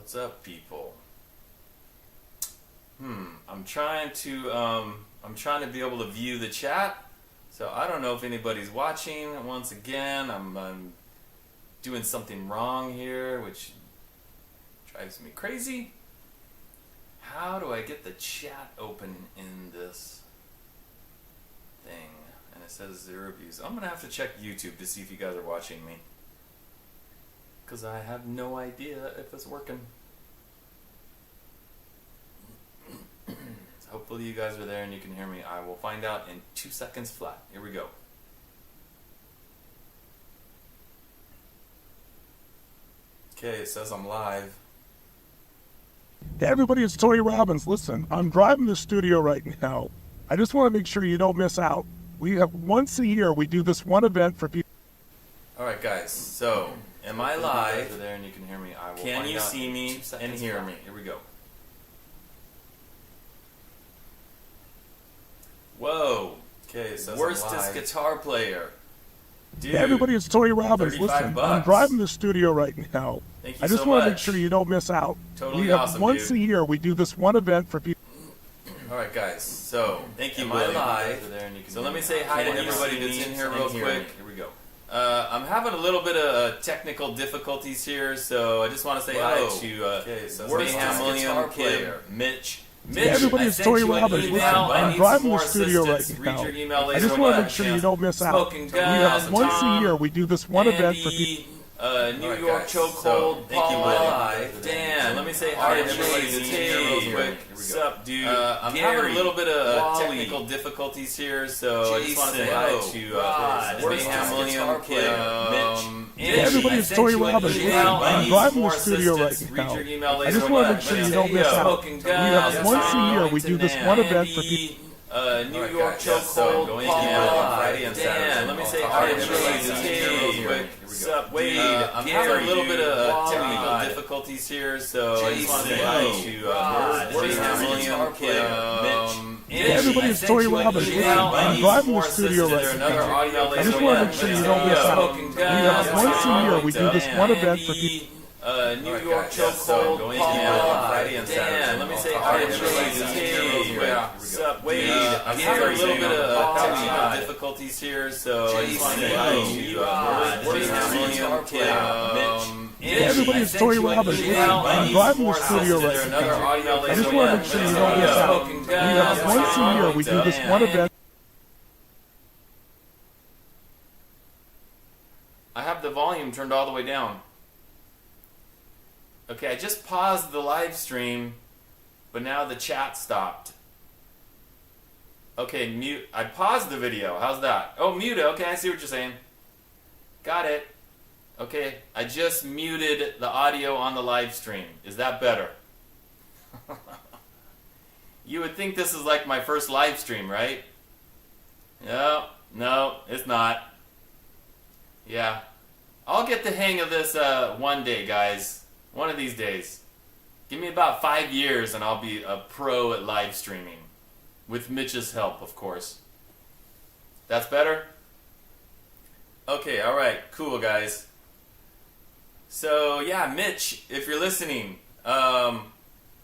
What's up, people? I'm trying to be able to view the chat. So I don't know if anybody's watching. Once again, I'm doing something wrong here, which drives me crazy. How do I get the chat open in this thing? And it says 0 views. I'm gonna have to check YouTube to see if you guys are watching me, because I have no idea if it's working. So hopefully you guys are there and you can hear me. I will find out in 2 seconds flat. Here we go. Okay, it says I'm live. Hey everybody, it's Tony Robbins. Listen, I'm driving the studio right now. I just want to make sure you don't miss out. We have once a year, we do this one event for people. Alright guys, so am I live? Over there and you can hear me. I will can you see me and hear me? Here we go. Whoa. Okay, it says worstest guitar player. Dude, hey everybody, it's Tony Robbins. Listen, I'm driving the studio right now. Thank you I just so want to much. make sure you don't miss out. Totally we have awesome, once dude. a year, we do this one event for people. Alright guys, so thank you, William. So let me say hi to everybody that's in here real quick. Here we go. I'm having a little bit of technical difficulties here, so I just want to say hi to Mayhem, William, Kim, Mitch. Hey everybody, it's Tony Robbins. Listen, I'm driving the studio right now. I just want to make sure you don't miss out. We have once a year, we do this one event for people. New York Chokehold, Paul, Dan. Let me say hi to everybody that's here real quick. What's up, dude? I'm having a little bit of technical difficulties here, so I just want to say hi to Mayhem, William, Kim, Mitch. Hey everybody, it's Tony Robbins. Listen, I'm driving the studio right now. I just want to make sure you don't miss out. We have once a year, we do this one event for people. New York Chokehold, Paul, Friday and Saturday. Let me say hi to everybody that's here real quick. What's up, Wade? I'm having a little bit of technical difficulties here, so I just want to say hi to Mayhem, William, Kim, Mitch. Hey everybody, it's Tony Robbins. Listen, I'm driving the studio right now. I just want to make sure you don't miss out. We have once a year, we do this one event for people. New York Chokehold, Paul, Friday and Saturday. Let me say hi to everybody that's here real quick. What's up, Wade? I'm having a little bit of technical difficulties here, so I just want to say hi to Mayhem, William, Kim, Mitch. Hey everybody, it's Tony Robbins. Listen, I'm driving the studio right now. I just want to make sure you don't miss out. We have once a year, we do this one event. I have the volume turned all the way down. Okay, I just paused the live stream, but now the chat stopped. Okay, mute. I paused the video. How's that? Oh, mute it. Okay, I see what you're saying. Got it. Okay, I just muted the audio on the live stream. Is that better? You would think this is like my first live stream, right? No, it's not. Yeah. I'll get the hang of this one day, guys. One of these days. Give me about 5 years and I'll be a pro at live streaming. With Mitch's help, of course. That's better? Okay, alright. Cool, guys. So, yeah, Mitch, if you're listening, I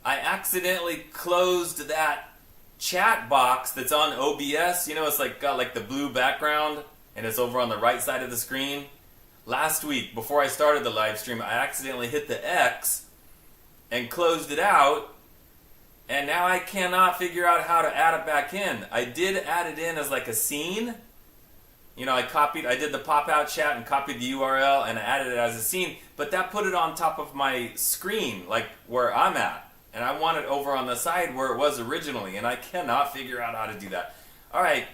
accidentally closed that chat box that's on OBS. You know, it's like got like the blue background and it's over on the right side of the screen. Last week, before I started the live stream, I accidentally hit the X and closed it out, and now I cannot figure out how to add it back in. I did add it in as like a scene. You know, I did the pop-out chat and copied the URL and I added it as a scene, but that put it on top of my screen, like where I'm at. And I want it over on the side where it was originally, and I cannot figure out how to do that. Alright,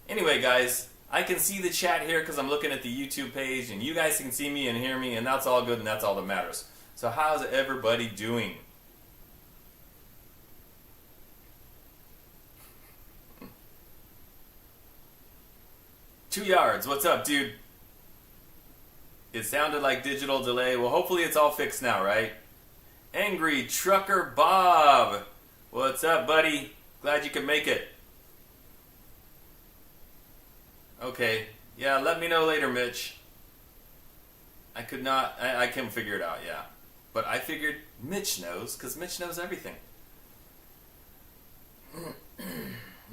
anyway guys, I can see the chat here because I'm looking at the YouTube page, and you guys can see me and hear me, and that's all good, and that's all that matters. So how's everybody doing? Two yards, what's up, dude? It sounded like digital delay. Well, hopefully it's all fixed now, right? Angry Trucker Bob, what's up, buddy? Glad you could make it. Okay, yeah, let me know later, Mitch. I can figure it out, yeah. But I figured Mitch knows, because Mitch knows everything.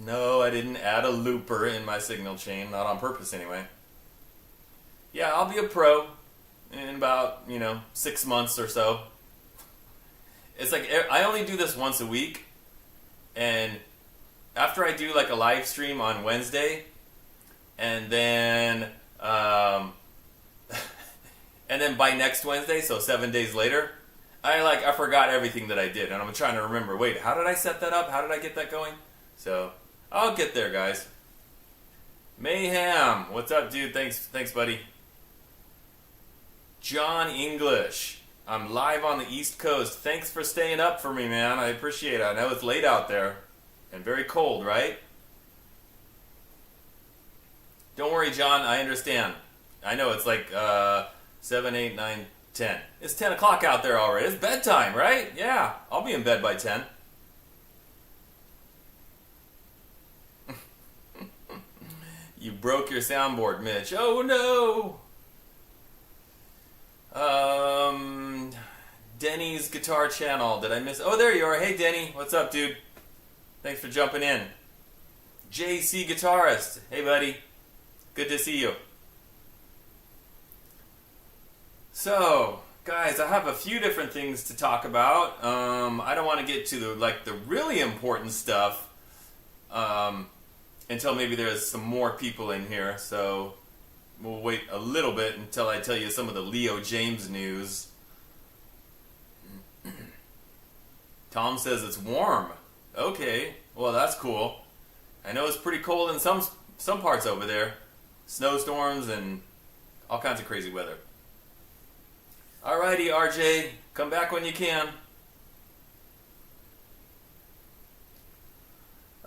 No, I didn't add a looper in my signal chain, not on purpose anyway. Yeah, I'll be a pro in about, 6 months or so. It's like, I only do this once a week, and after I do like a live stream on Wednesday, and then, and then by next Wednesday, so 7 days later, I forgot everything that I did, and I'm trying to remember, wait, how did I set that up? How did I get that going? So, I'll get there, guys. Mayhem, what's up, dude? Thanks, buddy. John English, I'm live on the East Coast. Thanks for staying up for me, man. I appreciate it. I know it's late out there and very cold, right? Don't worry, John. I understand. I know it's like 7, 8, 9, 10. It's 10 o'clock out there already. It's bedtime, right? Yeah, I'll be in bed by 10. You broke your soundboard, Mitch. Oh, no. Denny's Guitar Channel. Did I miss? Oh, there you are. Hey, Denny. What's up, dude? Thanks for jumping in. JC Guitarist. Hey, buddy. Good to see you. So, guys, I have a few different things to talk about. I don't want to get to the really important stuff until maybe there's some more people in here. So we'll wait a little bit until I tell you some of the Leo Jaymz news. Tom says it's warm. Okay, well that's cool. I know it's pretty cold in some parts over there. Snowstorms and all kinds of crazy weather. Alrighty, RJ, come back when you can.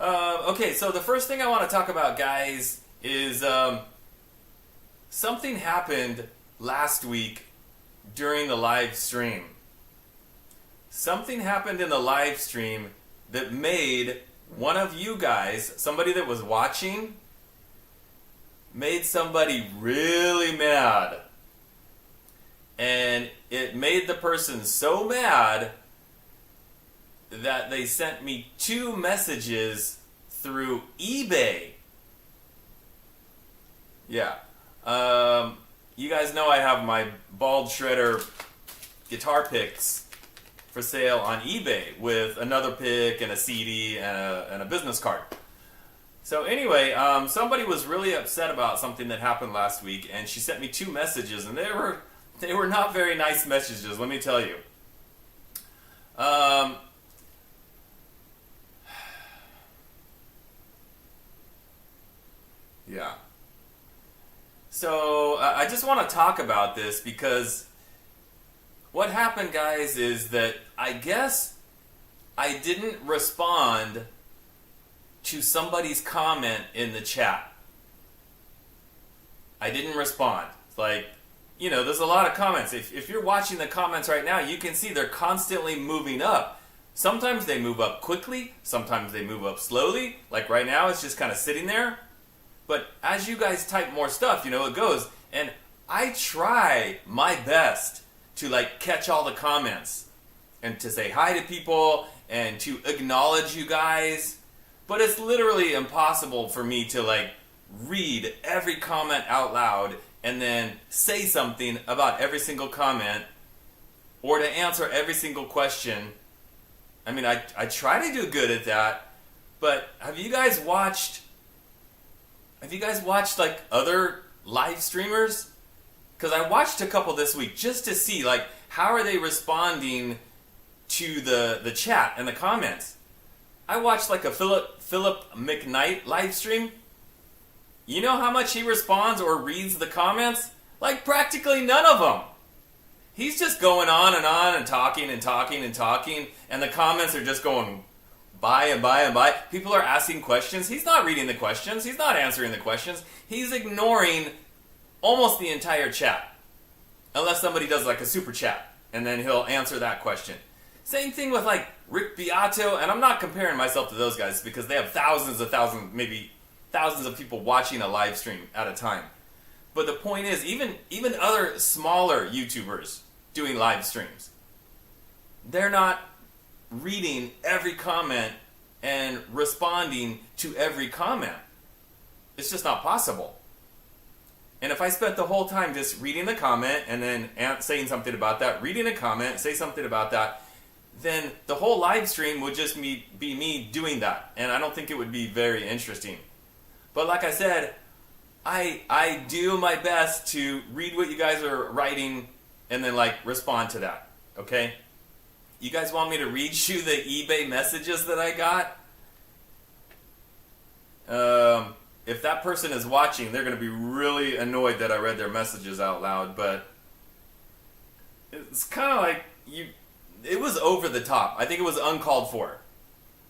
Okay, so the first thing I want to talk about, guys, is something happened last week during the live stream. Something happened in the live stream that made one of you guys, somebody that was watching, made somebody really mad. And it made the person so mad that they sent me 2 messages through eBay. Yeah. You guys know I have my Bald Shredder guitar picks for sale on eBay with another pick and a CD and a business card. So anyway, somebody was really upset about something that happened last week, and she sent me 2 messages, and they were not very nice messages, let me tell you. Yeah. So I just want to talk about this because what happened, guys, is that I guess I didn't respond to somebody's comment in the chat. I didn't respond. It's like, there's a lot of comments. If you're watching the comments right now, you can see they're constantly moving up. Sometimes they move up quickly. Sometimes they move up slowly. Like right now, it's just kind of sitting there. But as you guys type more stuff, it goes. And I try my best to catch all the comments and to say hi to people and to acknowledge you guys. But it's literally impossible for me to read every comment out loud and then say something about every single comment or to answer every single question. I mean, I try to do good at that, but have you guys watched other live streamers? Because I watched a couple this week just to see how are they responding to the chat and the comments. I watched a Philip McKnight live stream. You know how much he responds or reads the comments? Practically none of them. He's just going on and talking and talking and talking, and the comments are just going by and by and by. People are asking questions. He's not reading the questions. He's not answering the questions. He's ignoring almost the entire chat. Unless somebody does a super chat, and then he'll answer that question. Same thing with Rick Beato, and I'm not comparing myself to those guys because they have maybe thousands of people watching a live stream at a time. But the point is, even other smaller YouTubers doing live streams, they're not reading every comment and responding to every comment. It's just not possible. And if I spent the whole time just reading the comment and then saying something about that, reading a comment, say something about that, then the whole live stream would just be me doing that. And I don't think it would be very interesting. But like I said, I do my best to read what you guys are writing and then like respond to that. Okay? You guys want me to read you the eBay messages that I got? If that person is watching, they're going to be really annoyed that I read their messages out loud, but it's kind of like it was over the top. I think it was uncalled for.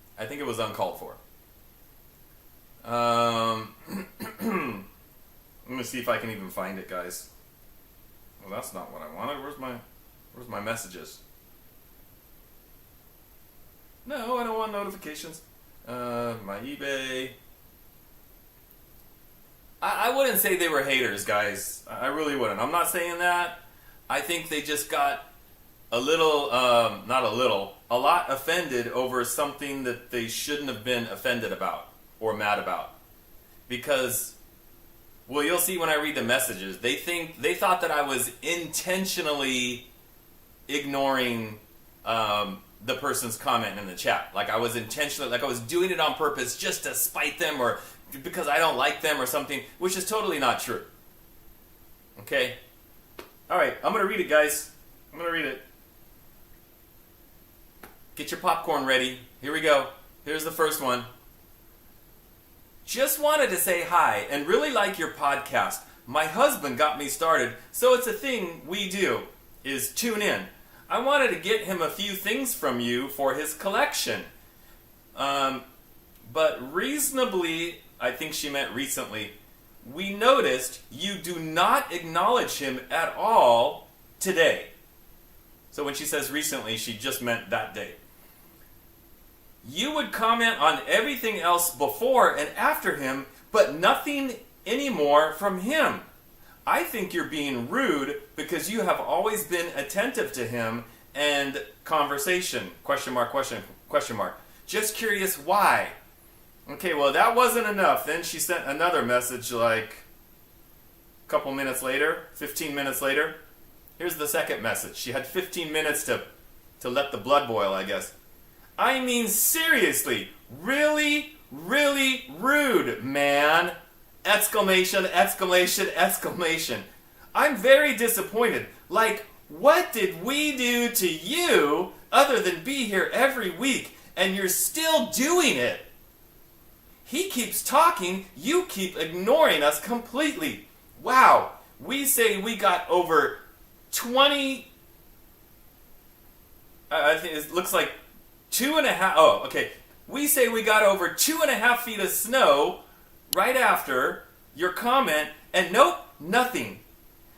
Let me see if I can even find it, guys. Well, that's not what I wanted. Where's my messages? No, I don't want notifications. My eBay. I wouldn't say they were haters, guys. I really wouldn't. I'm not saying that. I think they just got a lot offended over something that they shouldn't have been offended about or mad about. Because, well, you'll see when I read the messages, they thought that I was intentionally ignoring the person's comment in the chat. Like I was doing it on purpose just to spite them or because I don't like them or something, which is totally not true. Okay? Alright, I'm going to read it, guys. I'm going to read it. Get your popcorn ready. Here we go. Here's the first one. Just wanted to say hi and really like your podcast. My husband got me started, so it's a thing we do, is tune in. I wanted to get him a few things from you for his collection. But reasonably, I think she meant recently, we noticed you do not acknowledge him at all today. So when she says recently, she just meant that day. You would comment on everything else before and after him, but nothing anymore from him. I think you're being rude because you have always been attentive to him and conversation. Question mark, question mark. Just curious why. Okay, well, that wasn't enough. Then she sent another message like a couple minutes later, 15 minutes later. Here's the second message. She had 15 minutes to let the blood boil, I guess. I mean, seriously, really, really rude, man. Exclamation, exclamation, exclamation. I'm very disappointed. Like, what did we do to you other than be here every week and you're still doing it? He keeps talking, you keep ignoring us completely. Wow, we say we got over 20, I think it looks like 2.5, oh, okay. We say we got over 2.5 feet of snow right after your comment, and nope, nothing.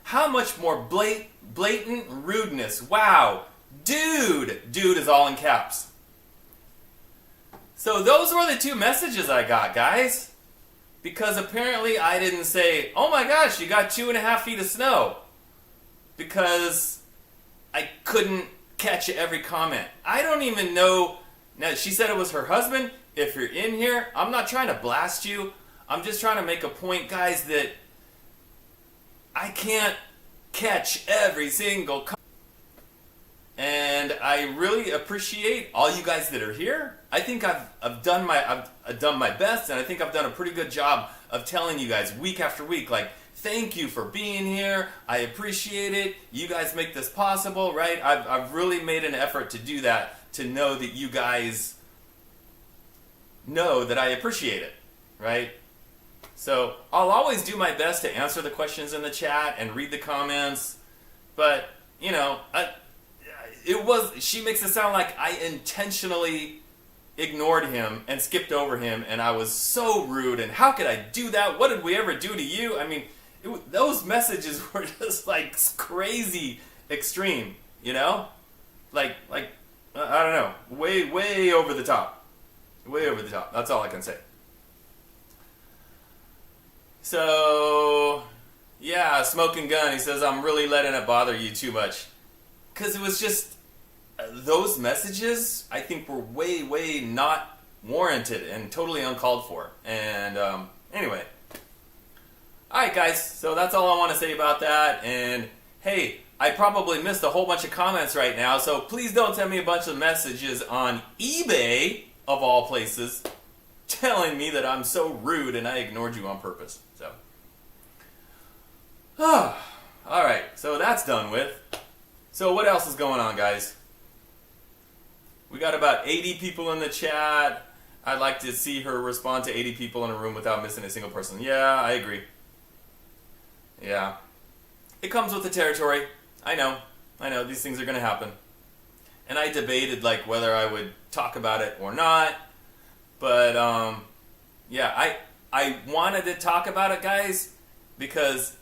How much more blatant rudeness. Wow. Dude is all in caps. So those were the two messages I got, guys. Because apparently I didn't say, oh my gosh, you got 2.5 feet of snow. Because I couldn't catch every comment. I don't even know. Now, she said it was her husband. If you're in here, I'm not trying to blast you. I'm just trying to make a point, guys, that I can't catch every single comment. And I really appreciate all you guys that are here. I think I've done my best, and I think I've done a pretty good job of telling you guys week after week, like, thank you for being here. I appreciate it. You guys make this possible, right? I've really made an effort to do that, to know that you guys know that I appreciate it, right? So I'll always do my best to answer the questions in the chat and read the comments, but, you know, she makes it sound like I intentionally ignored him and skipped over him, and I was so rude, and how could I do that? What did we ever do to you? I mean, those messages were just like crazy extreme, you know? Like I don't know, way over the top. Way over the top. That's all I can say. So, yeah, Smoking Gun, he says, I'm really letting it bother you too much. Because it was just, those messages, I think, were way, way not warranted and totally uncalled for. And anyway. Alright guys, so that's all I want to say about that. And hey, I probably missed a whole bunch of comments right now, so please don't send me a bunch of messages on eBay, of all places, telling me that I'm so rude and I ignored you on purpose. So, alright, so that's done with. So what else is going on, guys? We got about 80 people in the chat. I'd like to see her respond to 80 people in a room without missing a single person. Yeah, I agree. Yeah. It comes with the territory. I know, these things are going to happen. And I debated like whether I would talk about it or not. But yeah, I wanted to talk about it, guys, because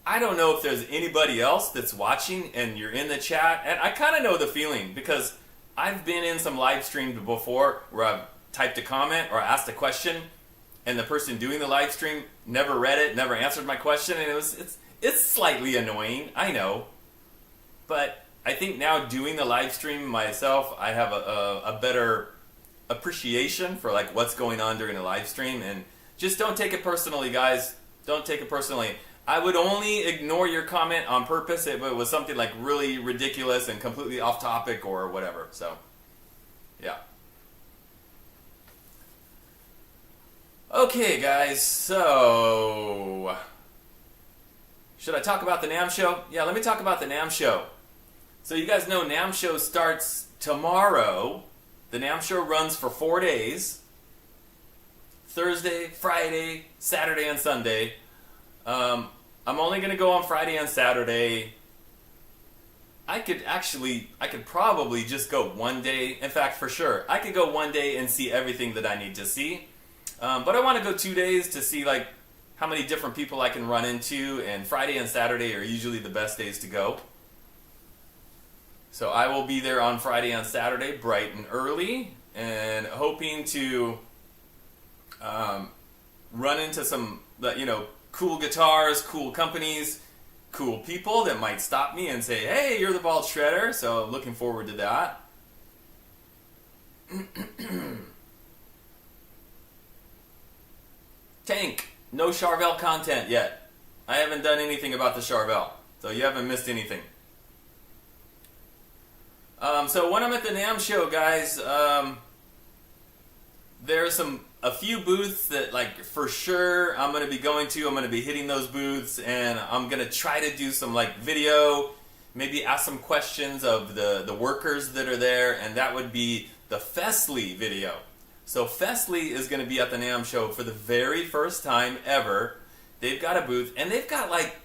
I don't know if there's anybody else that's watching and you're in the chat. And I kind of know the feeling because I've been in some live streams before where I've typed a comment or asked a question and the person doing the live stream never read it, never answered my question, and it's slightly annoying, I know. But I think now doing the live stream myself, I have a better appreciation for like what's going on during the live stream, and just don't take it personally, guys. Don't take it personally. I would only ignore your comment on purpose if it was something like really ridiculous and completely off topic or whatever. So, yeah. Okay, guys, so should I talk about the NAMM show? Yeah, let me talk about the NAMM show. So you guys know NAMM show starts tomorrow. The NAMM show runs for 4 days. Thursday, Friday, Saturday, and Sunday. I'm only going to go on Friday and Saturday. I could probably just go one day. In fact, for sure, I could go one day and see everything that I need to see. But I want to go 2 days to see like how many different people I can run into, and Friday and Saturday are usually the best days to go. So I will be there on Friday and Saturday, bright and early, and hoping to run into some, cool guitars, cool companies, cool people that might stop me and say, "Hey, you're the Bald Shredder." So looking forward to that. Tank, no Charvel content yet. I haven't done anything about the Charvel, so you haven't missed anything. So when I'm at the NAMM show, guys, there's a few booths that, like, for sure I'm going to be going to. I'm going to be hitting those booths, and I'm going to try to do some, like, video, maybe ask some questions of the workers that are there, and that would be the Festly video. So Festly is going to be at the NAMM show for the very first time ever. They've got a booth, and they've got like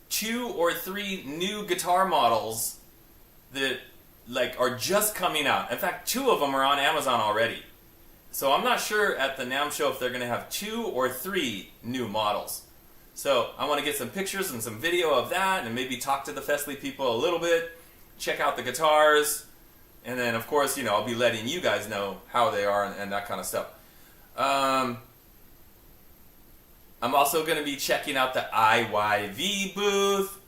2 or 3 new guitar models that like are just coming out. In fact, 2 of them are on Amazon already. So I'm not sure at the NAMM show if they're going to have 2 or 3 new models. So I want to get some pictures and some video of that, and maybe talk to the Festly people a little bit, check out the guitars. And then, of course, I'll be letting you guys know how they are and that kind of stuff. I'm also going to be checking out the IYV booth.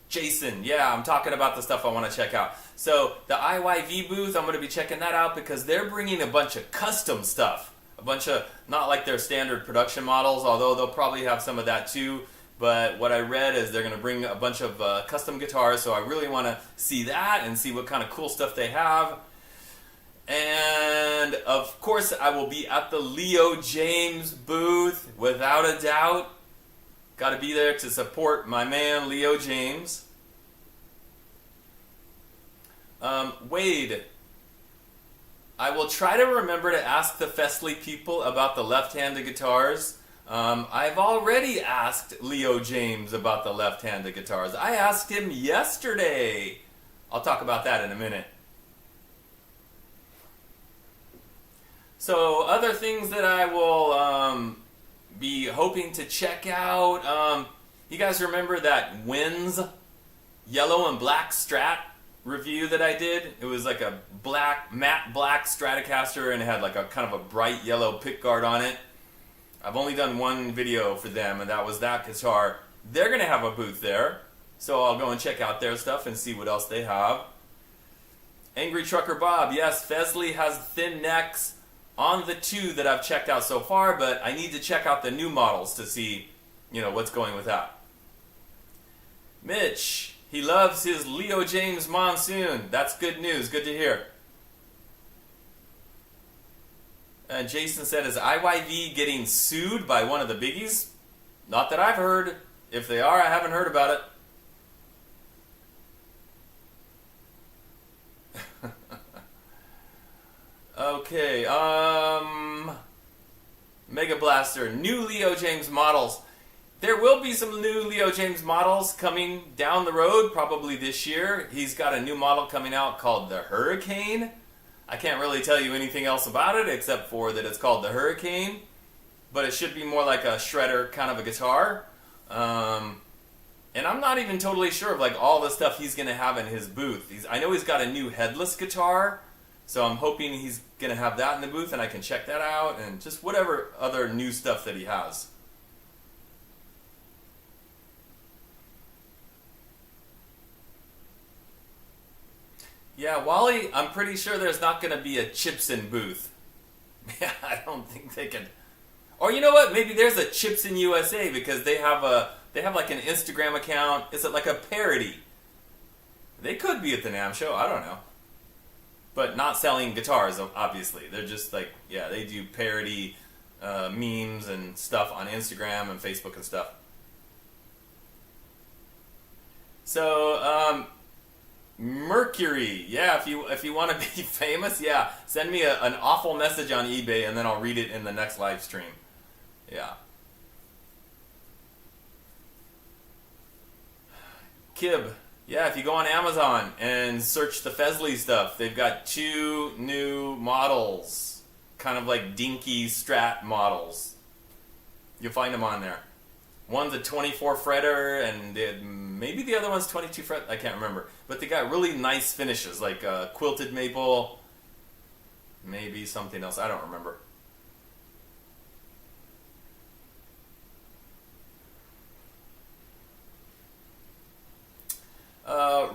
Jason, yeah, I'm talking about the stuff I want to check out. So the IYV booth, I'm going to be checking that out because they're bringing a bunch of custom stuff. A bunch of, not like their standard production models, although they'll probably have some of that too. But what I read is they're going to bring a bunch of custom guitars, so I really want to see that and see what kind of cool stuff they have. And, of course, I will be at the Leo Jaymz booth, without a doubt. Got to be there to support my man, Leo Jaymz. Wade, I will try to remember to ask the Festly people about the left-handed guitars. I've already asked Leo Jaymz about the left-handed guitars. I asked him yesterday. I'll talk about that in a minute. So, other things that I will be hoping to check out. You guys remember that Wins yellow and black Strat review that I did? It was like a matte black Stratocaster, and it had like a kind of a bright yellow pickguard on it. I've only done one video for them, and that was that guitar. they're going to have a booth there. So I'll go and check out their stuff and see what else they have. Angry Trucker Bob, yes, Fesley has thin necks on the 2 that I've checked out so far, but I need to check out the new models to see, what's going with that. Mitch, he loves his Leo Jaymz Monsoon. That's good news. Good to hear. And Jason said, is IYV getting sued by one of the biggies? Not that I've heard. If they are, I haven't heard about it. Okay, Mega Blaster, new Leo Jaymz models. There will be some new Leo Jaymz models coming down the road, probably this year. He's got a new model coming out called the Hurricane. I can't really tell you anything else about it except for that it's called the Hurricane. But it should be more like a shredder kind of a guitar. And I'm not even totally sure of like all the stuff he's going to have in his booth. I know he's got a new headless guitar. So I'm hoping he's going to have that in the booth and I can check that out. And just whatever other new stuff that he has. Yeah, Wally, I'm pretty sure there's not going to be a Chipson booth. Yeah, I don't think they can. Or you know what? Maybe there's a Chipson USA because they have like an Instagram account. Is it like a parody? They could be at the NAMM show. I don't know. But not selling guitars, obviously. They're just like, yeah, they do parody memes and stuff on Instagram and Facebook and stuff. So, Mercury, yeah, if you want to be famous, yeah, send me an awful message on eBay and then I'll read it in the next live stream. Yeah. Kib, yeah, if you go on Amazon and search the Fesley stuff, they've got 2 new models, kind of like dinky Strat models. You'll find them on there. One's a 24 fretter, and maybe the other one's 22 fret. I can't remember. But they got really nice finishes, like quilted maple, maybe something else. I don't remember.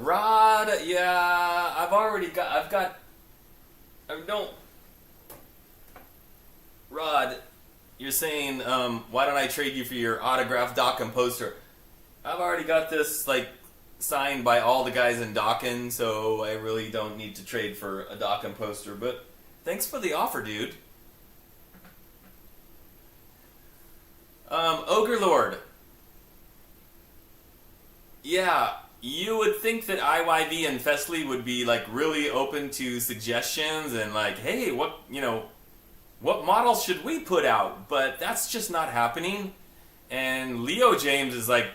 Rod, yeah, Rod, you're saying, why don't I trade you for your autographed Dokken poster? I've already got this, like, signed by all the guys in Dokken, so I really don't need to trade for a Dokken poster, but thanks for the offer, dude. Ogre Lord. Yeah, you would think that IYV and Fesley would be, like, really open to suggestions and, like, hey, what models should we put out? But that's just not happening. And Leo Jaymz is like,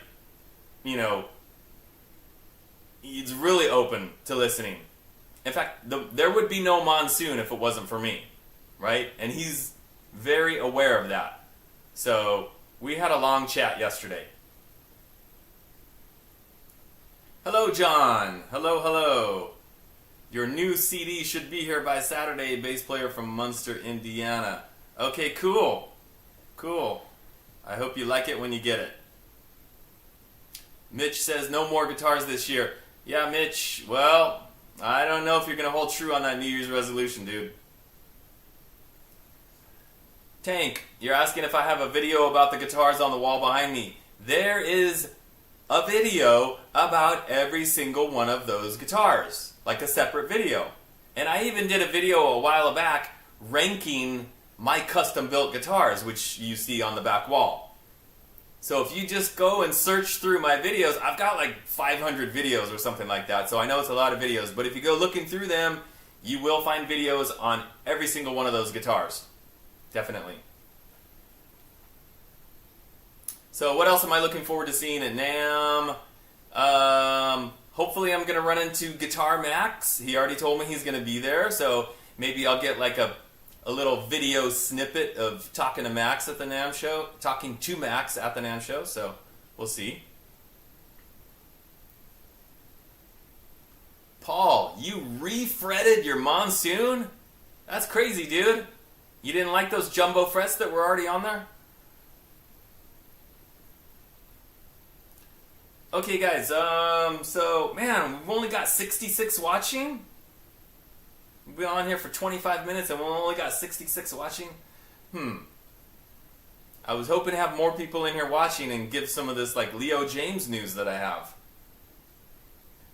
he's really open to listening. In fact, there would be no Monsoon if it wasn't for me, right? And he's very aware of that. So we had a long chat yesterday. Hello, John. Hello. Your new CD should be here by Saturday, bass player from Munster, Indiana. Okay, cool. I hope you like it when you get it. Mitch says no more guitars this year. Yeah, Mitch, well, I don't know if you're going to hold true on that New Year's resolution, dude. Tank, you're asking if I have a video about the guitars on the wall behind me. There is a video about every single one of those guitars, like a separate video. And I even did a video a while back ranking my custom-built guitars, which you see on the back wall. So if you just go and search through my videos, I've got like 500 videos or something like that, so I know it's a lot of videos, but if you go looking through them, you will find videos on every single one of those guitars. Definitely. So what else am I looking forward to seeing at NAMM? Hopefully I'm going to run into Guitar Max. He already told me he's going to be there, so maybe I'll get like a little video snippet of talking to Max at the NAMM show, talking to Max at the NAMM show, so we'll see. Paul, you refretted your Monsoon? That's crazy, dude. You didn't like those jumbo frets that were already on there? Okay, guys. So man, we've only got 66 watching. We've been on here for 25 minutes, and we've only got 66 watching. I was hoping to have more people in here watching and give some of this like Leo Jaymz news that I have.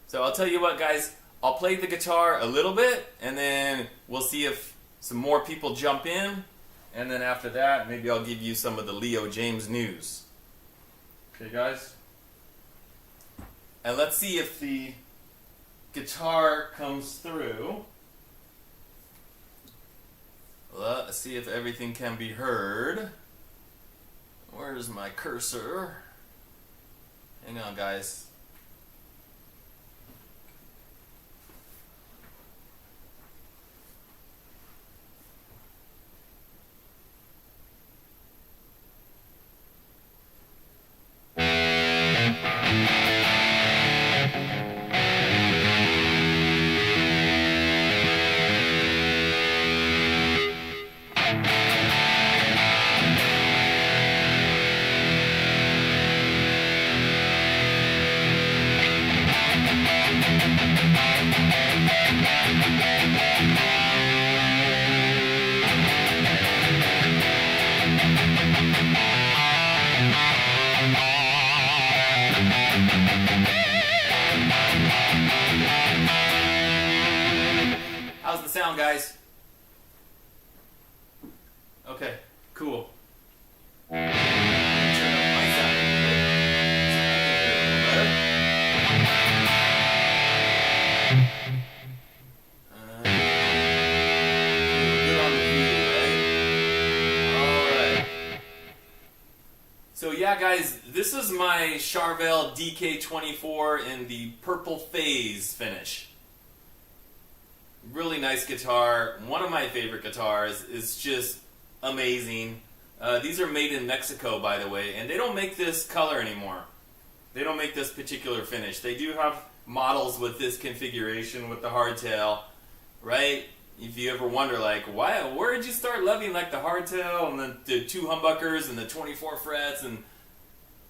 So I'll tell you what, guys. I'll play the guitar a little bit, and then we'll see if some more people jump in. And then after that, maybe I'll give you some of the Leo Jaymz news. Okay, guys? And let's see if the guitar comes through. Let's see if everything can be heard. Where's my cursor? Hang on, guys. How's the sound, guys? Okay, cool. Turn up my sound a little bit so I can hear a little better. Good on the view, right? Alright. So yeah, guys, this is my Charvel DK24 in the Purple Phase finish. Really nice guitar. One of my favorite guitars. Is just amazing. These are made in Mexico, by the way, and they don't make this color anymore. They don't make this particular finish. They do have models with this configuration with the hardtail, right? If you ever wonder, like, where did you start loving like the hardtail and the two humbuckers and the 24 frets and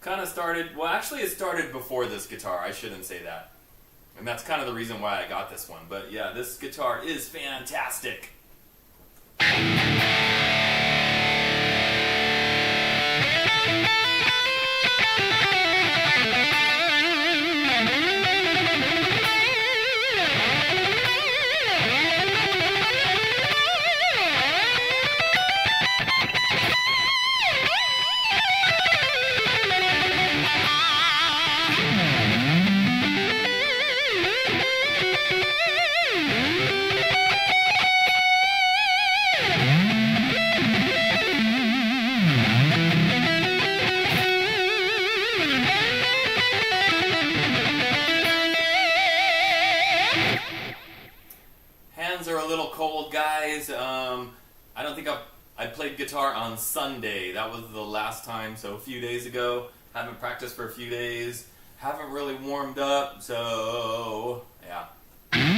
kind of started? Well, actually, it started before this guitar. I shouldn't say that. And that's kind of the reason why I got this one. But yeah, this guitar is fantastic. Cold, guys. I don't think I played guitar on Sunday. That was the last time, so a few days ago. Haven't practiced for a few days. Haven't really warmed up, so yeah. Jason,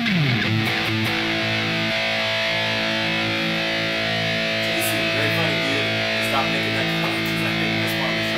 very funny, dude. Stop making that comment because I think this one is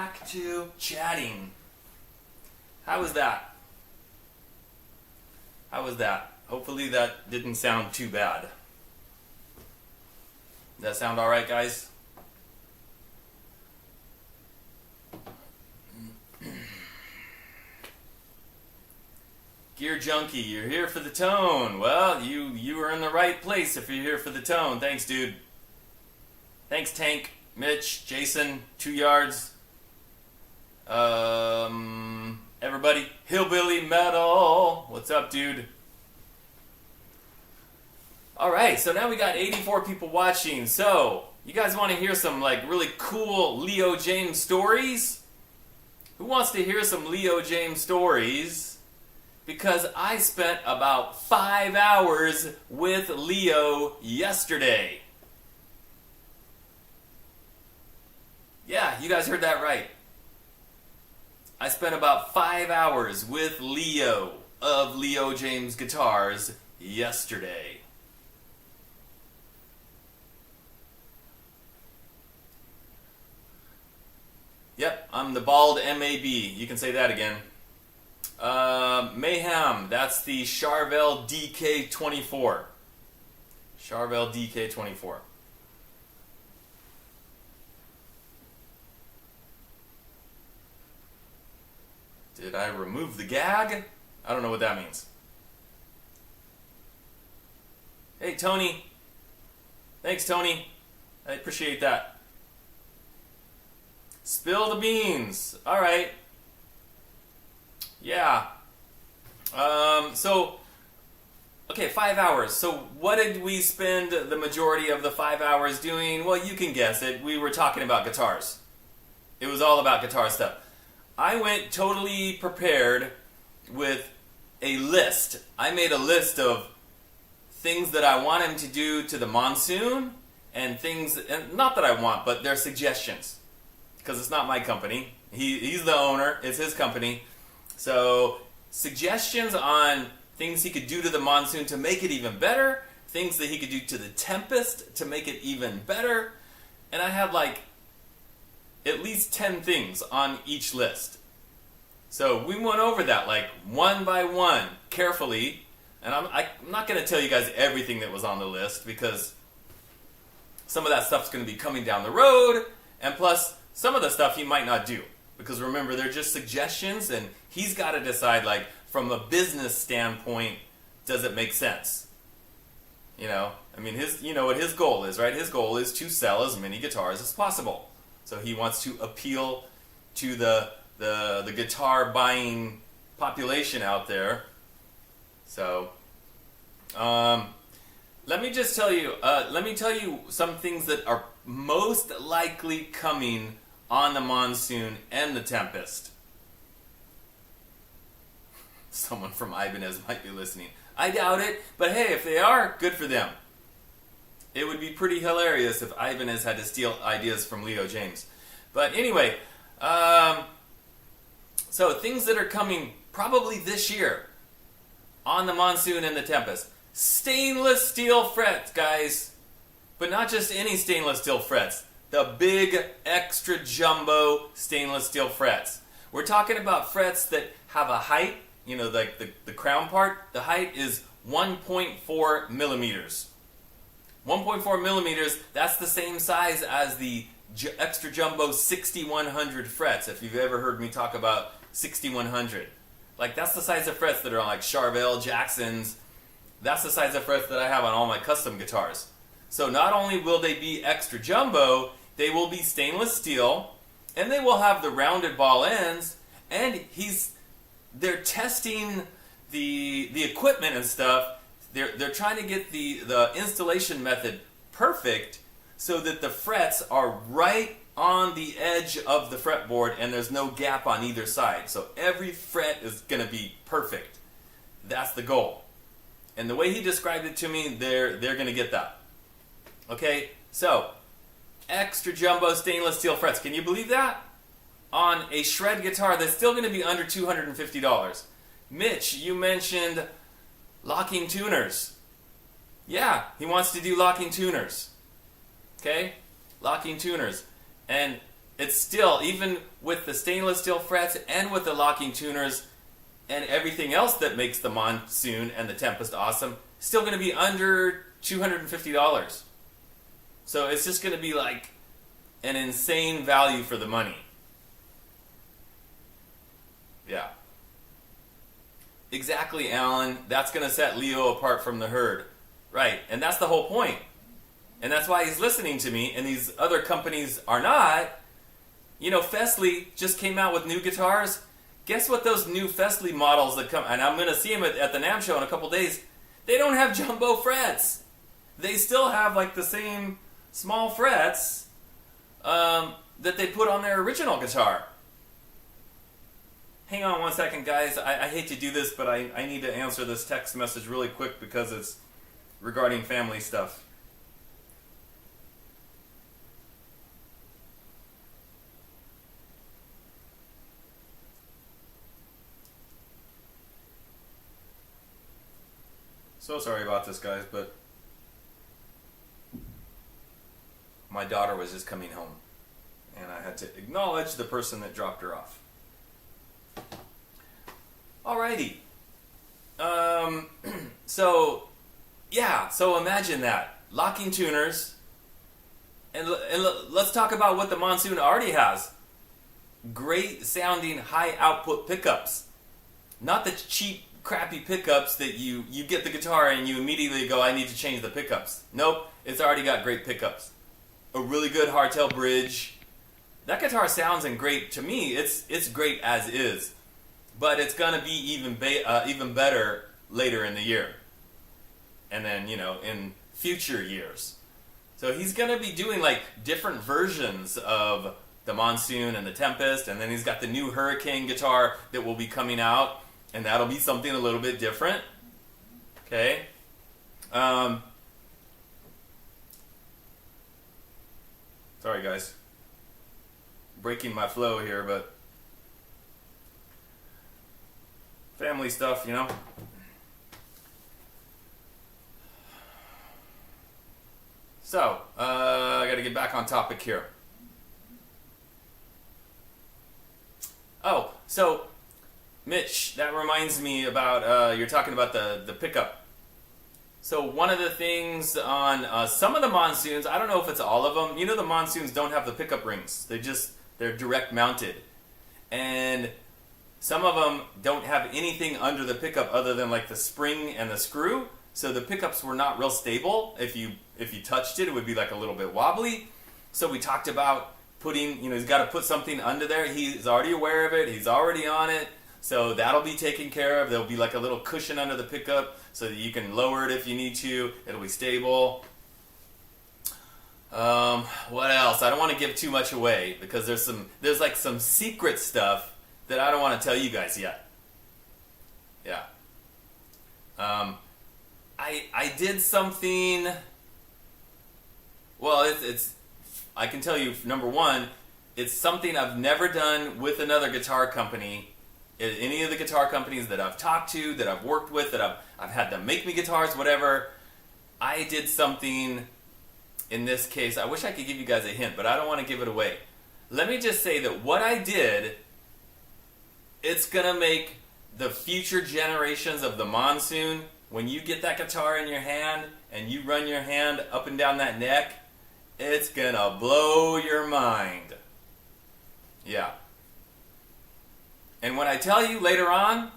back to chatting. How was that? How was that? Hopefully that didn't sound too bad. Does that sound alright, guys? Gear Junkie, you're here for the tone. Well, you are in the right place if you're here for the tone. Thanks, dude. Thanks, Tank, Mitch, Jason, 2 yards. Everybody, Hillbilly Metal. What's up, dude? Alright, so now we got 84 people watching. So, you guys want to hear some like really cool Leo Jaymz stories? Who wants to hear some Leo Jaymz stories? Because I spent about 5 hours with Leo yesterday. Yeah, you guys heard that right. I spent about 5 hours with Leo of Leo Jaymz Guitars yesterday. Yep, I'm the bald MAB. You can say that again. Mayhem, that's the Charvel DK24. Charvel DK24. Did I remove the gag? I don't know what that means. Hey, Tony. Thanks, Tony. I appreciate that. Spill the beans. All right. Yeah. Okay, 5 hours. So what did we spend the majority of the 5 hours doing? Well, you can guess it. We were talking about guitars. It was all about guitar stuff. I went totally prepared with a list. I made a list of things that I want him to do to the Monsoon and things, and not that I want, but they're suggestions. Because it's not my company. He's the owner. It's his company. So suggestions on things he could do to the Monsoon to make it even better, things that he could do to the Tempest to make it even better, and I had like at least 10 things on each list. So we went over that like one by one, carefully, and I'm not going to tell you guys everything that was on the list because some of that stuff's going to be coming down the road, and plus some of the stuff he might not do. Because remember, they're just suggestions, and he's got to decide, like, from a business standpoint, does it make sense? You know, I mean, you know what his goal is, right? His goal is to sell as many guitars as possible. So he wants to appeal to the guitar buying population out there. So, let me just tell you, let me tell you some things that are most likely coming on the Monsoon and the Tempest. Someone from Ibanez might be listening. I doubt it, but hey, if they are, good for them. It would be pretty hilarious if Ibanez had to steal ideas from Leo Jaymz. But anyway, so things that are coming probably this year on the Monsoon and the Tempest. Stainless steel frets, guys. But not just any stainless steel frets. The big extra jumbo stainless steel frets. We're talking about frets that have a height, you know, like the crown part. The height is 1.4 millimeters. 1.4 millimeters, that's the same size as the extra jumbo 6100 frets, if you've ever heard me talk about 6100. Like, that's the size of frets that are on like Charvel, Jacksons. That's the size of frets that I have on all my custom guitars. So not only will they be extra jumbo, they will be stainless steel, and they will have the rounded ball ends, and they're testing the equipment and stuff. They're trying to get the installation method perfect so that the frets are right on the edge of the fretboard and there's no gap on either side. So every fret is going to be perfect. That's the goal. And the way he described it to me, they're going to get that. Okay, so extra jumbo stainless steel frets. Can you believe that? On a shred guitar that's still going to be under $250. Mitch, you mentioned locking tuners. Yeah, he wants to do locking tuners. Okay? Locking tuners. And it's still, even with the stainless steel frets and with the locking tuners and everything else that makes the Monsoon and the Tempest awesome, still going to be under $250. So it's just going to be like an insane value for the money. Yeah. Exactly, Alan. That's going to set Leo apart from the herd. Right. And that's the whole point. And that's why he's listening to me, and these other companies are not. You know, Fesley just came out with new guitars. Guess what those new Fesley models that come, and I'm going to see them at the NAMM show in a couple days, they don't have jumbo frets. They still have like the same small frets that they put on their original guitar. Hang on one second, guys. I hate to do this, but I need to answer this text message really quick because it's regarding family stuff. So sorry about this, guys, but my daughter was just coming home, and I had to acknowledge the person that dropped her off. Alrighty. So imagine that. Locking tuners, and let's talk about what the Monsoon already has. Great sounding, high output pickups. Not the cheap, crappy pickups that you get the guitar and you immediately go, I need to change the pickups. Nope, it's already got great pickups. A really good hardtail bridge. That guitar sounds great. To me, it's great as is. But it's going to be even better later in the year. And then, in future years. So he's going to be doing like different versions of the Monsoon and the Tempest. And then he's got the new Hurricane guitar that will be coming out. And that'll be something a little bit different. Okay. Sorry, guys. Breaking my flow here, but family stuff, So, I gotta get back on topic here. Oh, so, Mitch, that reminds me about, you're talking about the pickup. So one of the things on some of the Monsoons, I don't know if it's all of them, the Monsoons don't have the pickup rings. They're direct mounted. And some of them don't have anything under the pickup other than like the spring and the screw. So the pickups were not real stable. If you touched it, it would be like a little bit wobbly. So we talked about putting, he's got to put something under there. He's already aware of it. He's already on it. So that'll be taken care of. There'll be like a little cushion under the pickup so that you can lower it if you need to. It'll be stable. What else? I don't want to give too much away because there's like some secret stuff that I don't want to tell you guys yet. Yeah. I did something. Well, it's I can tell you, number one, it's something I've never done with another guitar company. Any of the guitar companies that I've talked to, that I've worked with, that I've had them make me guitars, whatever. I did something in this case. I wish I could give you guys a hint, but I don't want to give it away. Let me just say that what I did, it's going to make the future generations of the Monsoon, when you get that guitar in your hand and you run your hand up and down that neck, it's going to blow your mind. Yeah. And when I tell you later on,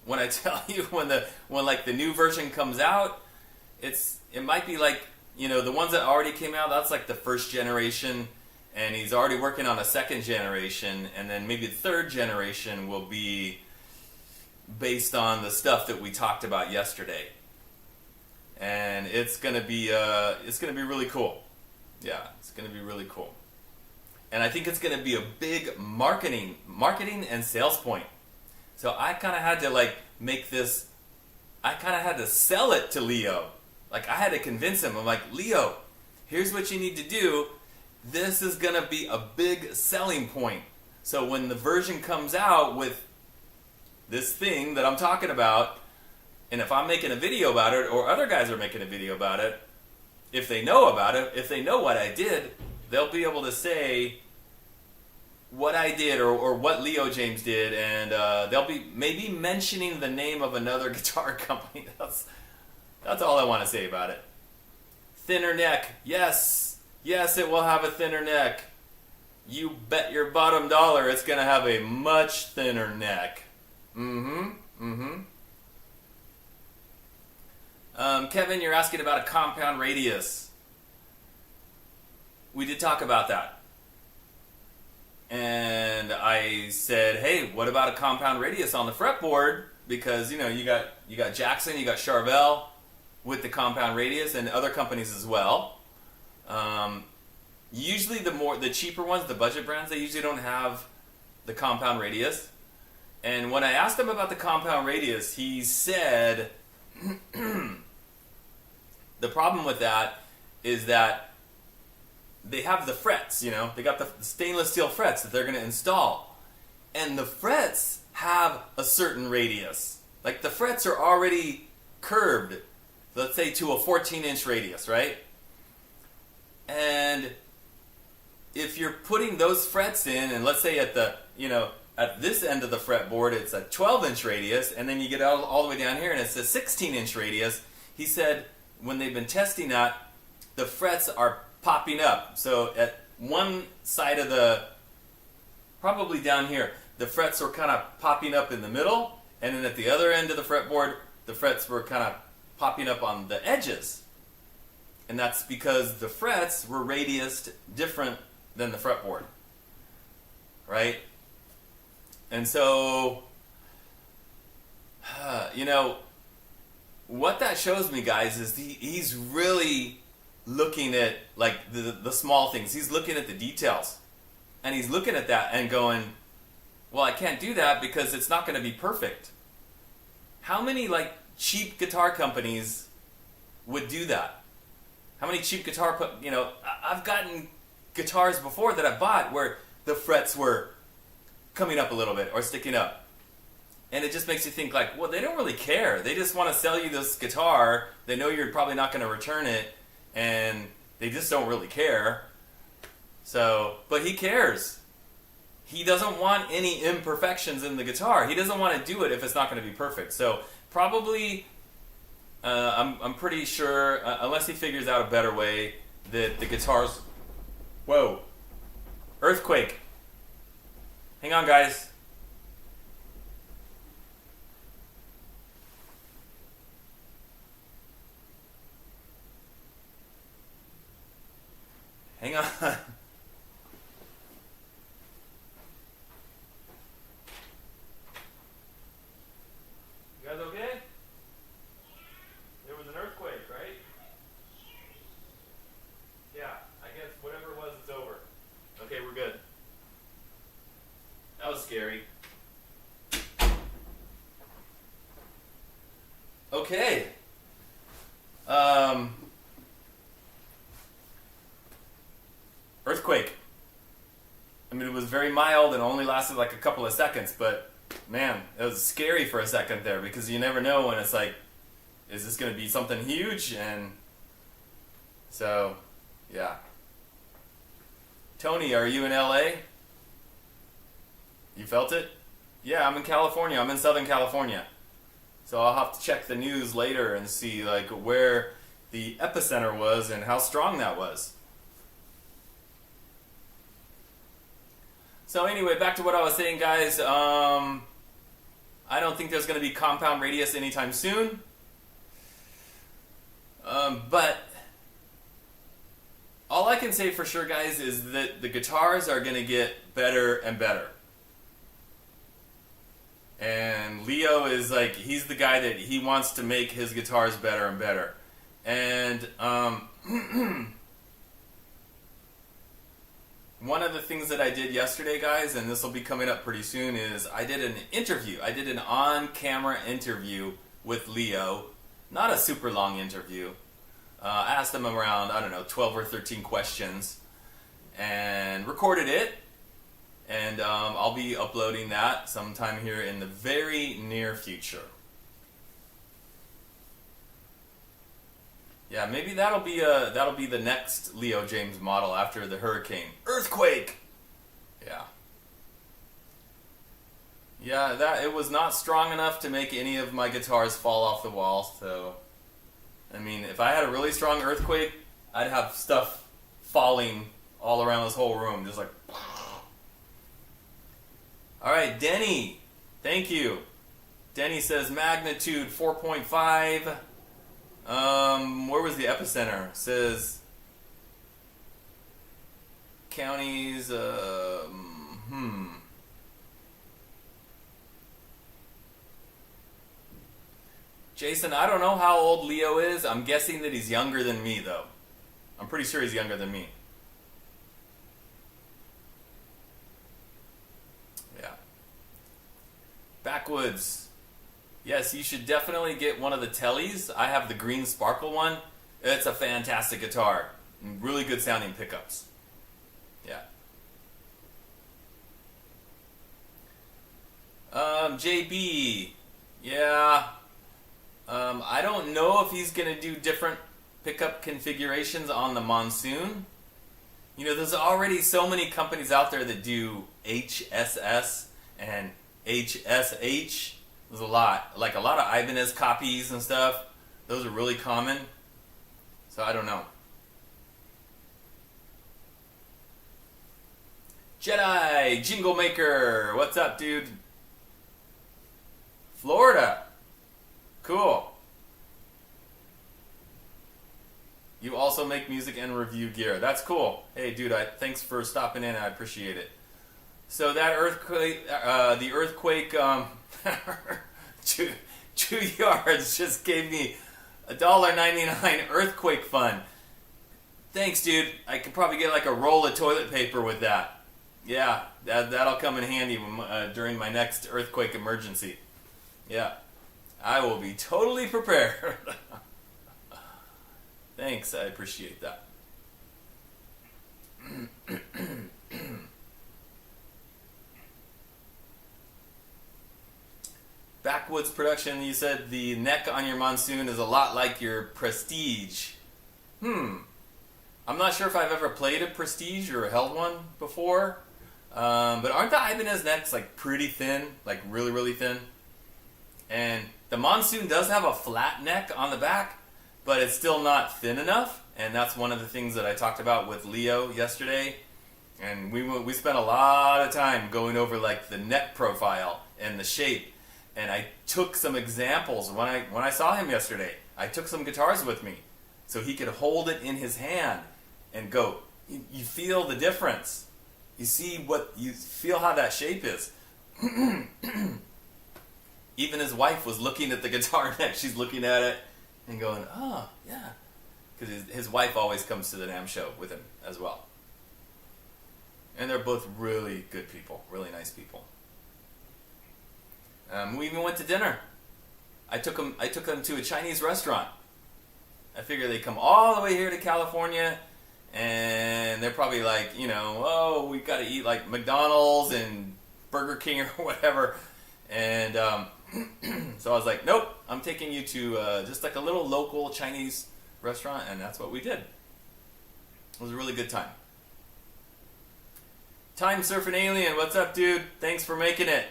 when like the new version comes out, it might be like, the ones that already came out, that's like the first generation, and he's already working on a second generation, and then maybe the third generation will be based on the stuff that we talked about yesterday. And it's gonna be really cool. Yeah, it's gonna be really cool. And I think it's going to be a big marketing and sales point. So I kind of had to I kind of had to sell it to Leo. Like I had to convince him. I'm like, Leo, here's what you need to do. This is going to be a big selling point. So when the version comes out with this thing that I'm talking about, and if I'm making a video about it, or other guys are making a video about it, if they know about it, if they know what I did, they'll be able to say, what I did or what Leo Jaymz did, and they'll be maybe mentioning the name of another guitar company. That's all I want to say about it. Thinner neck, yes, it will have a thinner neck. You bet your bottom dollar it's gonna have a much thinner neck. Kevin, you're asking about a compound radius. We did talk about that. And I said, hey, what about a compound radius on the fretboard? Because, you know, you got Jackson, you got Charvel with the compound radius, and other companies as well. Usually the cheaper ones, the budget brands, they usually don't have the compound radius. And when I asked him about the compound radius, he said the problem with that is that they have the frets, you know, they got the stainless steel frets that they're going to install. And the frets have a certain radius. Like the frets are already curved, let's say to a 14-inch radius, right? And if you're putting those frets in, and let's say at the, you know, at this end of the fretboard it's a 12-inch radius, and then you get all the way down here and it's a 16-inch radius, he said when they've been testing that, the frets are popping up. So at one side of the, probably down here, the frets were kind of popping up in the middle, and then at the other end of the fretboard, the frets were kind of popping up on the edges. And that's because the frets were radiused different than the fretboard, right? And so, you know, what that shows me, guys, is he's really looking at like the small things. He's looking at the details, and he's looking at that and going, well, I can't do that because it's not going to be perfect. How many like cheap guitar companies would do that? How many cheap guitar you know, I've gotten guitars before that I bought where the frets were coming up a little bit or sticking up, and it just makes you think like, well, they don't really care. They just want to sell you this guitar. They know you're probably not going to return it, and they just don't really care. So, but he cares. He doesn't want any imperfections in the guitar. He doesn't want to do it if it's not going to be perfect. So probably, I'm pretty sure, unless he figures out a better way, that the guitars... Whoa. Earthquake. Hang on, guys. Hang on. You guys okay? There was an earthquake, right? Yeah, I guess whatever it was, it's over. Okay, we're good. That was scary. Okay. Earthquake. I mean, it was very mild and only lasted like a couple of seconds, but man, it was scary for a second there because you never know when it's like, is this going to be something huge? And so, yeah. Tony, are you in LA? You felt it? Yeah, I'm in California. I'm in Southern California. So I'll have to check the news later and see like where the epicenter was and how strong that was. So anyway, back to what I was saying, guys. I don't think there's going to be compound radius anytime soon. But all I can say for sure, guys, is that the guitars are going to get better and better. And Leo is like, he's the guy that he wants to make his guitars better and better. And one of the things that I did yesterday, guys, and this will be coming up pretty soon, is I did an interview. I did an on-camera interview with Leo. Not a super long interview. I asked him around, I don't know, 12 or 13 questions. And recorded it. And I'll be uploading that sometime here in the very near future. Yeah, maybe that'll be the next Leo Jaymz model after the hurricane. Earthquake! Yeah. Yeah, that it was not strong enough to make any of my guitars fall off the wall. So, I mean, if I had a really strong earthquake, I'd have stuff falling all around this whole room, just like. All right, Denny, thank you. Denny says magnitude 4.5. Where was the epicenter? It says counties. Jason, I don't know how old Leo is. I'm guessing that he's younger than me, though. I'm pretty sure he's younger than me. Yeah. Backwoods. Yes, you should definitely get one of the Tellys. I have the green sparkle one. It's a fantastic guitar. Really good sounding pickups. Yeah. JB. Yeah. I don't know if he's going to do different pickup configurations on the Monsoon. You know, there's already so many companies out there that do HSS and HSH. There's a lot. Like a lot of Ibanez copies and stuff. Those are really common. So I don't know. Jedi Jingle Maker. What's up, dude? Florida. Cool. You also make music and review gear. That's cool. Hey, dude, thanks for stopping in. I appreciate it. So that earthquake, the earthquake, 2 yards just gave me $1.99 earthquake fund. Thanks, dude. I could probably get like a roll of toilet paper with that. Yeah, that'll come in handy during my next earthquake emergency. Yeah. I will be totally prepared. Thanks, I appreciate that. Backwoods Production, you said the neck on your Monsoon is a lot like your Prestige. I'm not sure if I've ever played a Prestige or held one before. But aren't the Ibanez necks like pretty thin? Like really, really thin? And the Monsoon does have a flat neck on the back, but it's still not thin enough. And that's one of the things that I talked about with Leo yesterday. And we spent a lot of time going over like the neck profile and the shape. And I took some examples when I saw him yesterday. I took some guitars with me so he could hold it in his hand and go. You feel the difference. You feel how that shape is. Even his wife was looking at the guitar neck. She's looking at it and going, oh, yeah. Because his wife always comes to the NAMM show with him as well. And they're both really good people, really nice people. We even went to dinner. I took them to a Chinese restaurant. I figure they come all the way here to California, and they're probably like, oh, we've got to eat like McDonald's and Burger King or whatever. And so I was like, nope, I'm taking you to just like a little local Chinese restaurant, and that's what we did. It was a really good time. Time Surfing Alien, what's up, dude? Thanks for making it.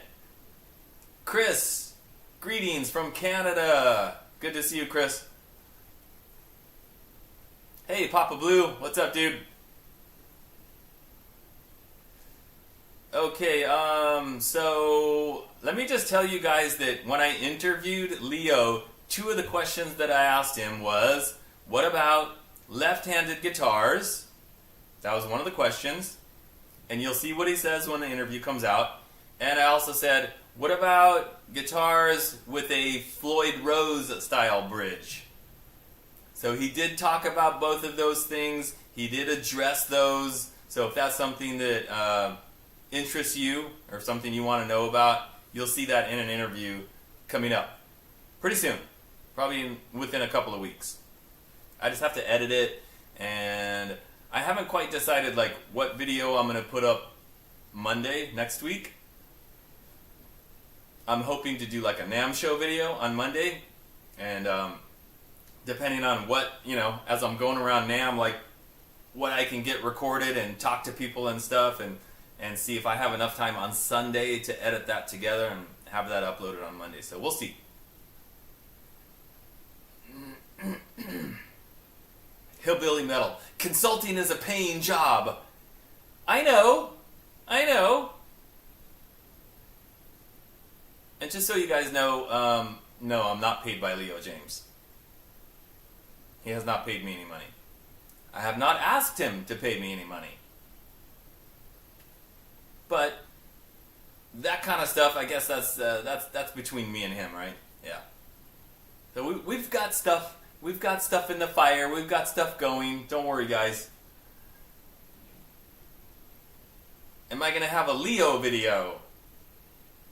Chris, greetings from Canada. Good to see you, Chris. Hey, Papa Blue, what's up, dude? Okay, so let me just tell you guys that when I interviewed Leo, 2 of the questions that I asked him was, what about left-handed guitars? That was one of the questions. And you'll see what he says when the interview comes out. And I also said, what about guitars with a Floyd Rose style bridge? So he did talk about both of those things. He did address those. So if that's something that interests you or something you want to know about, you'll see that in an interview coming up pretty soon, probably within a couple of weeks. I just have to edit it, and I haven't quite decided like what video I'm going to put up Monday next week. I'm hoping to do like a NAMM show video on Monday, and depending on what, as I'm going around NAMM, like what I can get recorded and talk to people and stuff, and and see if I have enough time on Sunday to edit that together and have that uploaded on Monday. So we'll see. Hillbilly Metal. Consulting is a paying job. I know. And just so you guys know, no, I'm not paid by Leo James. He has not paid me any money. I have not asked him to pay me any money. But that kind of stuff, I guess that's between me and him, right? Yeah. So we've got stuff. We've got stuff in the fire. We've got stuff going. Don't worry, guys. Am I gonna have a Leo video?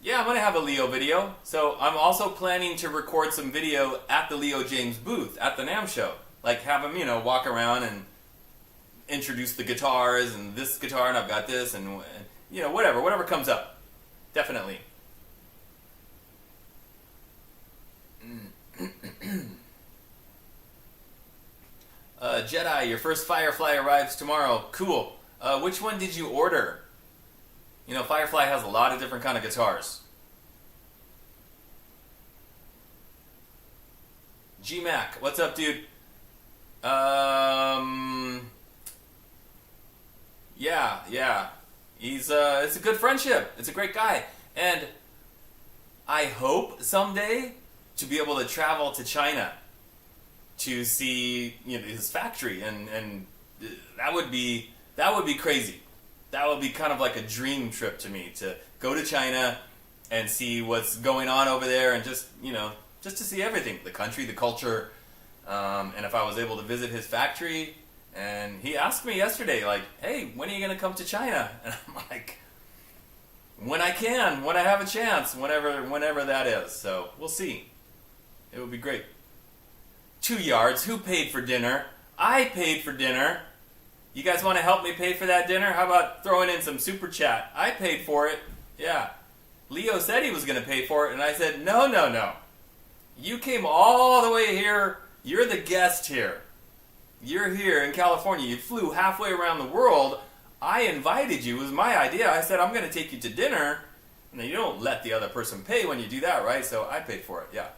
Yeah, I'm gonna have a Leo video. So I'm also planning to record some video at the Leo James booth at the NAMM show. Like have him, walk around and introduce the guitars and this guitar and I've got this and whatever comes up. Definitely. Jedi, your first Firefly arrives tomorrow. Cool. Which one did you order? Firefly has a lot of different kind of guitars. G-Mac, what's up, dude? Yeah. It's a good friendship. It's a great guy. And I hope someday to be able to travel to China to see his factory, and that would be crazy. That would be kind of like a dream trip to me, to go to China and see what's going on over there, and just to see everything, the country, the culture, and if I was able to visit his factory. And he asked me yesterday, like, hey, when are you going to come to China? And I'm like, when I can, when I have a chance, whenever that is. So we'll see. It would be great. 2 yards. Who paid for dinner? I paid for dinner. You guys want to help me pay for that dinner? How about throwing in some super chat? I paid for it. Yeah. Leo said he was going to pay for it, and I said, no. You came all the way here. You're the guest here. You're here in California. You flew halfway around the world. I invited you. It was my idea. I said, I'm going to take you to dinner. And you don't let the other person pay when you do that, right? So I paid for it, yeah.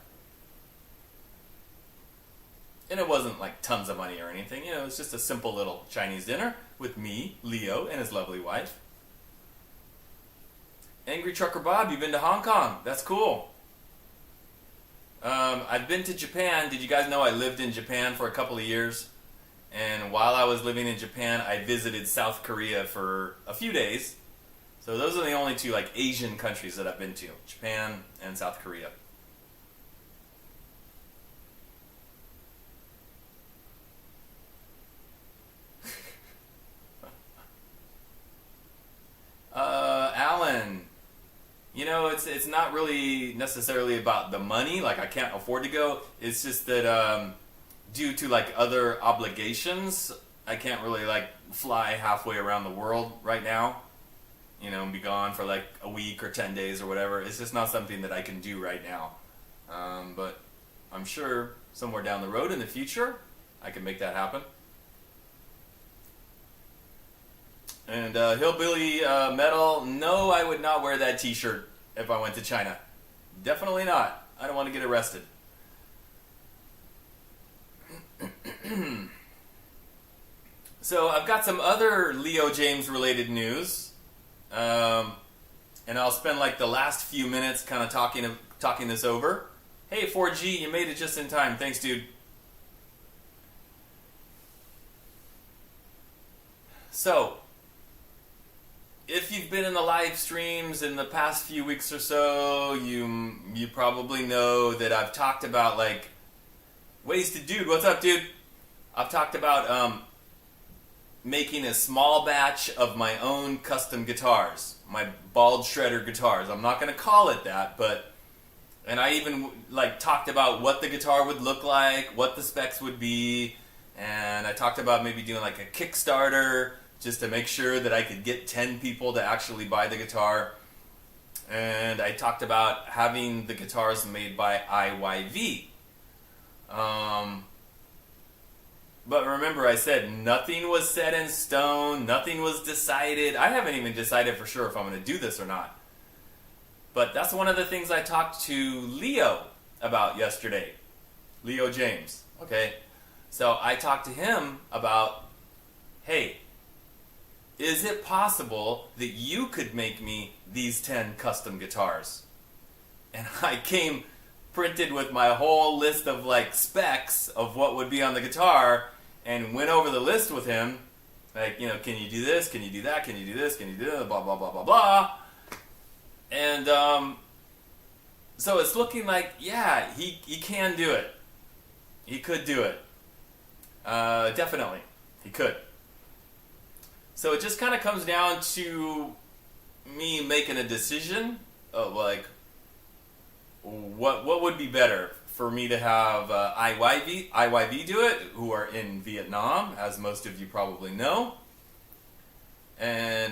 And it wasn't like tons of money or anything. It was just a simple little Chinese dinner with me, Leo, and his lovely wife. Angry Trucker Bob, you've been to Hong Kong. That's cool. I've been to Japan. Did you guys know I lived in Japan for a couple of years? And while I was living in Japan, I visited South Korea for a few days. So those are the only two Asian countries that I've been to. Japan and South Korea. Alan, it's not really necessarily about the money. I can't afford to go. It's just that due to other obligations, I can't really fly halfway around the world right now. And be gone for a week or 10 days or whatever. It's just not something that I can do right now. But I'm sure somewhere down the road in the future, I can make that happen. And Hillbilly Metal, no, I would not wear that t-shirt if I went to China. Definitely not. I don't want to get arrested. So I've got some other Leo James related news. And I'll spend the last few minutes kind of talking this over. Hey 4G, you made it just in time. Thanks, dude. So, if you've been in the live streams in the past few weeks or so, you probably know that I've talked about ways to, dude, what's up, dude? I've talked about making a small batch of my own custom guitars, my bald shredder guitars. I'm not going to call it that, and I even talked about what the guitar would look like, what the specs would be, and I talked about maybe doing a Kickstarter just to make sure that I could get 10 people to actually buy the guitar. And I talked about having the guitars made by IYV. But remember, I said nothing was set in stone, nothing was decided. I haven't even decided for sure if I'm going to do this or not. But that's one of the things I talked to Leo about yesterday. Leo Jaymz, okay? So I talked to him about, hey, is it possible that you could make me these 10 custom guitars? And I came printed with my whole list of like specs of what would be on the guitar and went over the list with him. Like, you know, can you do this? Can you do that? Can you do this? Can you do that? Blah, blah, blah, blah, blah. And so it's looking like, yeah, he can do it. He could do it. Definitely. He could. So it just kind of comes down to me making a decision of like, what would be better for me to have IYV do it, who are in Vietnam, as most of you probably know,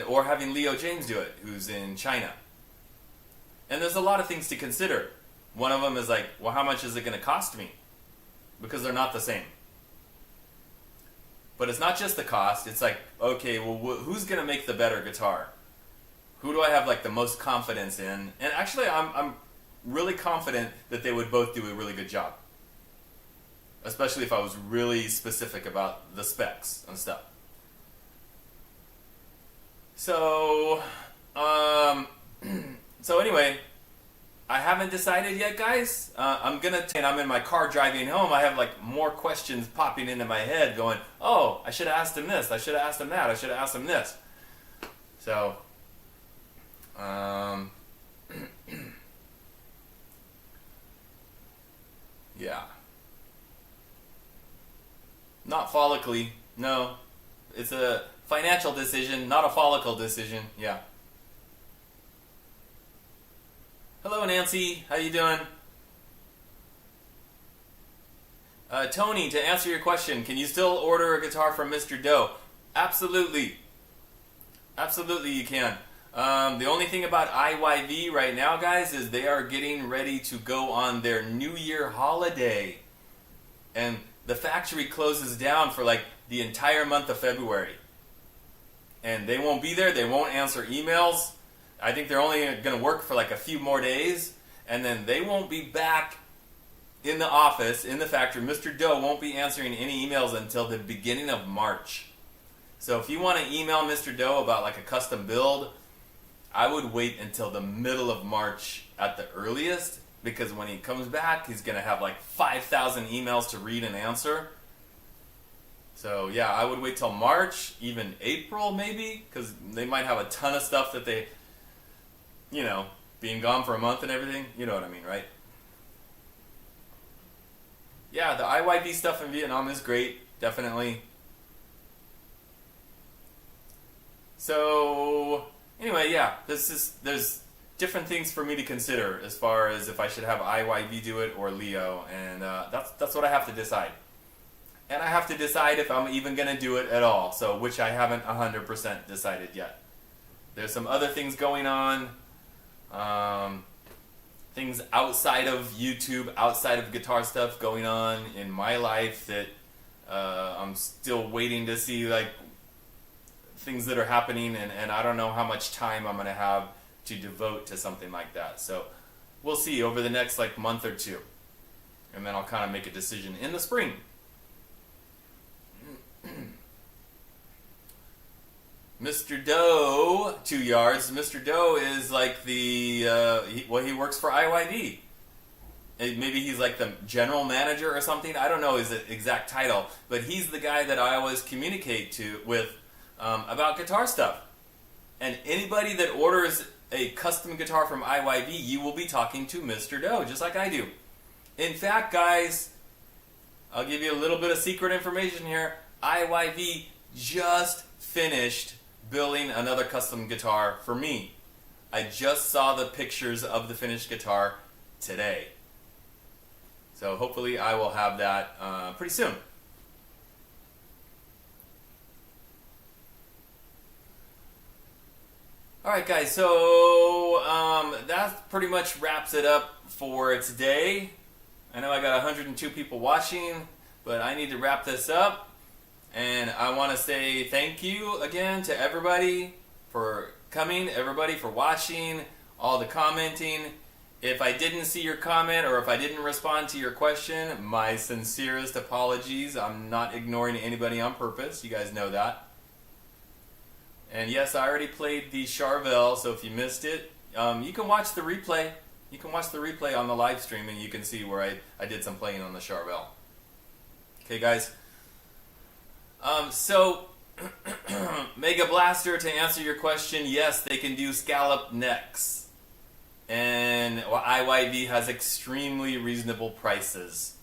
or having Leo Jaymz do it, who's in China. And there's a lot of things to consider. One of them is like, well, how much is it going to cost me? Because they're not the same. But it's not just the cost. It's like, okay, well, who's going to make the better guitar? Who do I have like the most confidence in? And actually, I'm really confident that they would both do a really good job. Especially if I was really specific about the specs and stuff. So, so anyway, I haven't decided yet, guys. I'm in my car driving home. I have like more questions popping into my head going, oh, I should have asked him this. I should have asked him that. I should have asked him this. So, yeah. Not follically. No. It's a financial decision, not a follicle decision. Yeah. Hello, Nancy. How you doing? Tony, to answer your question, can you still order a guitar from Mr. Doe? Absolutely. Absolutely you can. The only thing about IYV right now, guys, is they are getting ready to go on their New Year holiday. And the factory closes down for like the entire month of February. And they won't be there. They won't answer emails. I think they're only going to work for like a few more days. And then they won't be back in the office, in the factory. Mr. Doe won't be answering any emails until the beginning of March. So if you want to email Mr. Doe about like a custom build, I would wait until the middle of March at the earliest, because when he comes back, he's going to have like 5,000 emails to read and answer. So yeah, I would wait till March, even April maybe, because they might have a ton of stuff that they, you know, being gone for a month and everything. You know what I mean, right? Yeah, the IYV stuff in Vietnam is great, definitely. So anyway, yeah, there's different things for me to consider as far as if I should have IYV do it or Leo, and that's what I have to decide. And I have to decide if I'm even going to do it at all, so which I haven't 100% decided yet. There's some other things going on, things outside of YouTube, outside of guitar stuff going on in my life that I'm still waiting to see, like things that are happening, and I don't know how much time I'm going to have to devote to something like that. So we'll see over the next like month or two, and then I'll kind of make a decision in the spring. Mr. Doe, 2 yards. Mr. Doe is like the, he works for IYV. Maybe he's like the general manager or something. I don't know his exact title, but he's the guy that I always communicate with about guitar stuff. And anybody that orders a custom guitar from IYV, you will be talking to Mr. Doe, just like I do. In fact, guys, I'll give you a little bit of secret information here. IYV just finished building another custom guitar for me. I just saw the pictures of the finished guitar today. So hopefully I will have that pretty soon. Alright guys, so that pretty much wraps it up for today. I know I got 102 people watching, but I need to wrap this up. And I want to say thank you again to everybody for coming, everybody for watching, all the commenting. If I didn't see your comment or if I didn't respond to your question, my sincerest apologies. I'm not ignoring anybody on purpose. You guys know that. And yes, I already played the Charvel, so if you missed it, you can watch the replay. You can watch the replay on the live stream and you can see where I did some playing on the Charvel. Okay, guys. So, Mega Blaster, to answer your question, yes, they can do scallop necks. And IYV has extremely reasonable prices.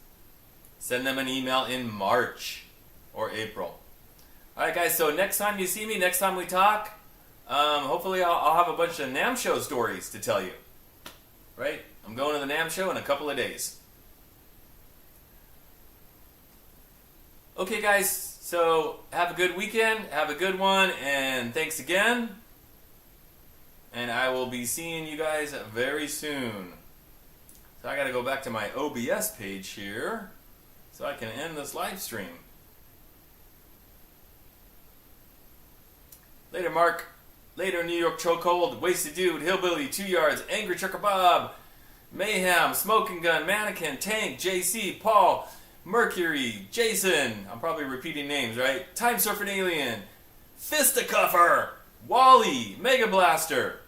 Send them an email in March or April. Alright guys, so next time you see me, next time we talk, hopefully I'll have a bunch of NAMM show stories to tell you. Right? I'm going to the NAMM show in a couple of days. Okay guys, so have a good weekend, have a good one, and thanks again. And I will be seeing you guys very soon. So I gotta go back to my OBS page here so I can end this live stream. Later, Mark. Later, New York Chokehold, Wasted Dude, Hillbilly, 2 Yards, Angry Trucker Bob, Mayhem, Smoking Gun, Mannequin, Tank, JC, Paul, Mercury, Jason. I'm probably repeating names, right? Time Surfing Alien, Fisticuffer, Wally, Mega Blaster.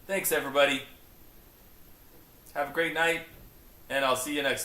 Thanks, everybody. Have a great night, and I'll see you next time.